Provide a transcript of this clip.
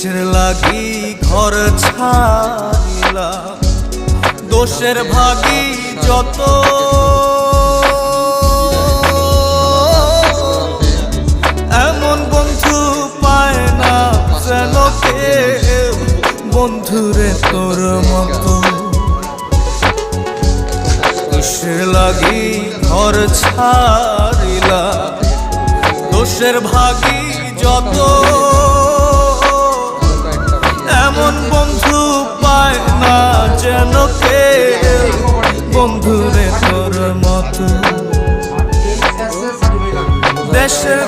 কিসের লাগি ঘর ছাড়িলাম, দোষের ভাগী যত এমন বন্ধু পায় না যেন কেউ, বন্ধুরে তোর মতো। কিসের লাগি ঘর ছাড়িলাম, দোষের ভাগী যত এমন বন্ধু পায় না যেন কেউ, বন্ধুরে তোর মতো। দেশের